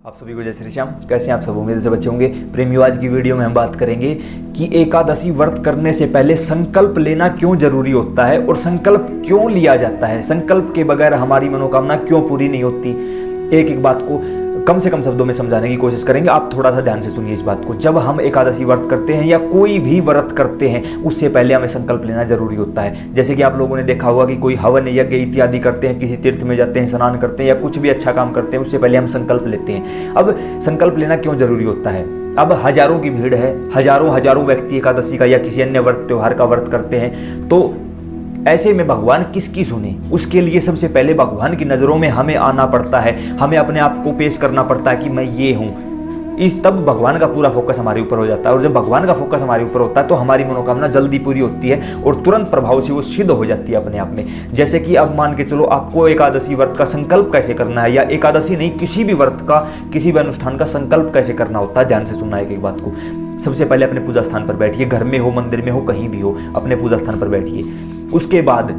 आप सभी को जय श्री श्याम। कैसे हैं आप सब? उम्मीद से बच्चे होंगे। प्रेमियों, आज की वीडियो में हम बात करेंगे कि एकादशी व्रत करने से पहले संकल्प लेना क्यों जरूरी होता है और संकल्प क्यों लिया जाता है। संकल्प के बगैर हमारी मनोकामना क्यों पूरी नहीं होती। एक एक बात को कम से कम शब्दों में समझाने की कोशिश करेंगे। आप थोड़ा सा ध्यान से सुनिए इस बात को। जब हम एकादशी व्रत करते हैं या कोई भी व्रत करते हैं, उससे पहले हमें संकल्प लेना जरूरी होता है। जैसे कि आप लोगों ने देखा होगा कि कोई हवन यज्ञ इत्यादि करते हैं, किसी तीर्थ में जाते हैं, स्नान करते हैं या कुछ भी अच्छा काम करते हैं, उससे पहले हम संकल्प लेते हैं। अब संकल्प लेना क्यों जरूरी होता है? अब हजारों की भीड़ है, हजारों व्यक्ति एकादशी का या किसी अन्य व्रत त्योहार का व्रत करते हैं, तो ऐसे में भगवान किसकी सुने? उसके लिए सबसे पहले भगवान की नज़रों में हमें आना पड़ता है, हमें अपने आप को पेश करना पड़ता है कि मैं ये हूँ। तब भगवान का पूरा फोकस हमारे ऊपर हो जाता है, और जब भगवान का फोकस हमारे ऊपर होता है तो हमारी मनोकामना जल्दी पूरी होती है और तुरंत प्रभाव से वो सिद्ध हो जाती है अपने आप में। जैसे कि अब मान के चलो, आपको एकादशी व्रत का संकल्प कैसे करना है, या एकादशी नहीं, किसी भी व्रत का, किसी भी अनुष्ठान का संकल्प कैसे करना होता है। ध्यान से सुनना एक एक बात को। सबसे पहले अपने पूजा स्थान पर बैठिए, घर में हो, मंदिर में हो, कहीं भी हो, अपने पूजा स्थान पर बैठिए। उसके बाद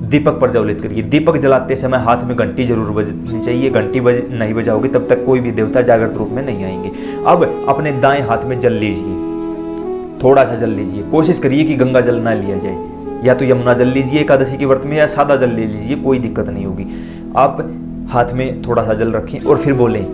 दीपक प्रज्वलित करिए। दीपक जलाते समय हाथ में घंटी जरूर बजनी चाहिए। घंटी नहीं बजाओगे तब तक कोई भी देवता जागृत रूप में नहीं आएंगे। अब अपने दाएं हाथ में जल लीजिए, थोड़ा सा जल लीजिए। कोशिश करिए कि गंगा जल ना लिया जाए, या तो यमुना जल लीजिए एकादशी के व्रत में, या सादा जल ले लीजिए, कोई दिक्कत नहीं होगी। आप हाथ में थोड़ा सा जल रखें और फिर बोलें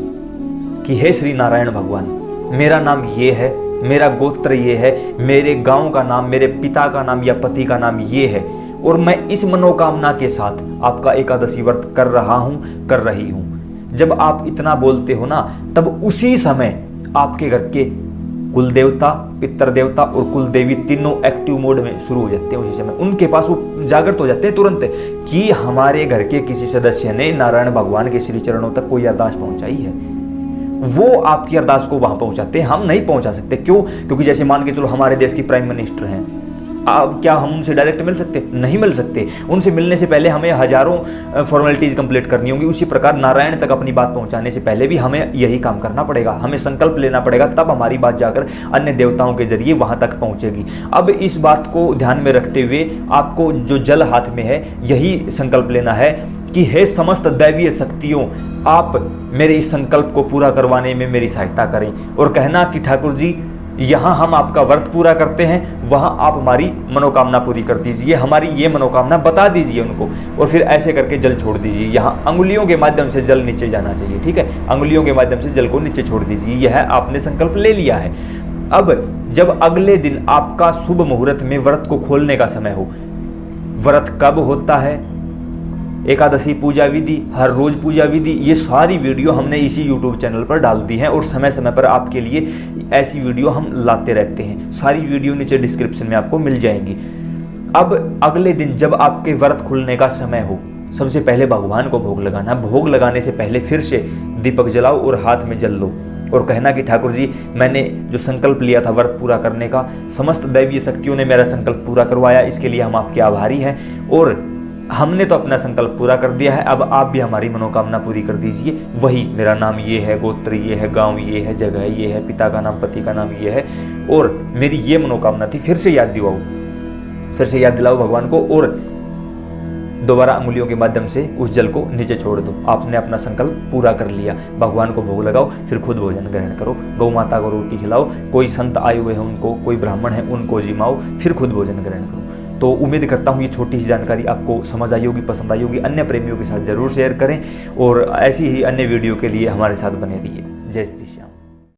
कि हे श्री नारायण भगवान, मेरा नाम ये है, मेरा गोत्र ये है, मेरे गांव का नाम, मेरे पिता का नाम या पति का नाम ये है, और मैं इस मनोकामना के साथ आपका एकादशी व्रत कर रहा हूं, कर रही हूं। जब आप इतना बोलते हो ना, तब उसी समय आपके घर के कुल देवता, पितर देवता और कुल देवी तीनों एक्टिव मोड में शुरू हो जाते हैं। उसी समय उनके पास वो जागृत हो जाते हैं तुरंत कि हमारे घर के किसी सदस्य ने नारायण भगवान के श्री चरणों तक कोई अरदास पहुंचाई है। वो आपकी अरदास को वहां पहुंचाते हैं, हम नहीं पहुंचा सकते। क्यों? क्योंकि जैसे मान के चलो हमारे देश की प्राइम मिनिस्टर हैं, अब क्या हम उनसे डायरेक्ट मिल सकते? नहीं मिल सकते। उनसे मिलने से पहले हमें हजारों फॉर्मेलिटीज कंप्लीट करनी होंगी। उसी प्रकार नारायण तक अपनी बात पहुंचाने से पहले भी हमें यही काम करना पड़ेगा, हमें संकल्प लेना पड़ेगा, तब हमारी बात जाकर अन्य देवताओं के जरिए वहां तक पहुंचेगी। अब इस बात को ध्यान में रखते हुए आपको जो जल हाथ में है, यही संकल्प लेना है कि हे समस्त दैवीय शक्तियों, आप मेरे इस संकल्प को पूरा करवाने में मेरी सहायता करें, और कहना कि ठाकुर जी, यहाँ हम आपका व्रत पूरा करते हैं, वहाँ आप हमारी मनोकामना पूरी कर दीजिए, हमारी ये मनोकामना बता दीजिए उनको, और फिर ऐसे करके जल छोड़ दीजिए। यहाँ अंगुलियों के माध्यम से जल नीचे जाना चाहिए, ठीक है? अंगुलियों के माध्यम से जल को नीचे छोड़ दीजिए। यह आपने संकल्प ले लिया है। अब जब अगले दिन आपका शुभ मुहूर्त में व्रत को खोलने का समय हो, व्रत कब होता है, एकादशी पूजा विधि, हर रोज पूजा विधि, ये सारी वीडियो हमने इसी YouTube चैनल पर डाल दी हैं, और समय समय पर आपके लिए ऐसी वीडियो हम लाते रहते हैं। सारी वीडियो नीचे डिस्क्रिप्शन में आपको मिल जाएंगी। अब अगले दिन जब आपके व्रत खुलने का समय हो, सबसे पहले भगवान को भोग लगाना। भोग लगाने से पहले फिर से दीपक जलाओ और हाथ में जल लो, और कहना कि ठाकुर जी, मैंने जो संकल्प लिया था व्रत पूरा करने का, समस्त दैवीय शक्तियों ने मेरा संकल्प पूरा करवाया, इसके लिए हम आपके आभारी हैं, और हमने तो अपना संकल्प पूरा कर दिया है, अब आप भी हमारी मनोकामना पूरी कर दीजिए। वही मेरा नाम ये है, गोत्र ये है, गांव ये है, जगह ये है, पिता का नाम, पति का नाम ये है, और मेरी ये मनोकामना थी। फिर से याद दिलाओ, फिर से याद दिलाओ भगवान को, और दोबारा अंगुलियों के माध्यम से उस जल को नीचे छोड़ दो। आपने अपना संकल्प पूरा कर लिया। भगवान को भोग लगाओ, फिर खुद भोजन ग्रहण करो। गौ माता को रोटी खिलाओ, कोई संत आए हुए हैं उनको, कोई ब्राह्मण है उनको जिमाओ, फिर खुद भोजन ग्रहण करो। तो उम्मीद करता हूँ ये छोटी सी जानकारी आपको समझ आई होगी, पसंद आई होगी। अन्य प्रेमियों के साथ जरूर शेयर करें, और ऐसी ही अन्य वीडियो के लिए हमारे साथ बने रहिए। जय श्री श्याम।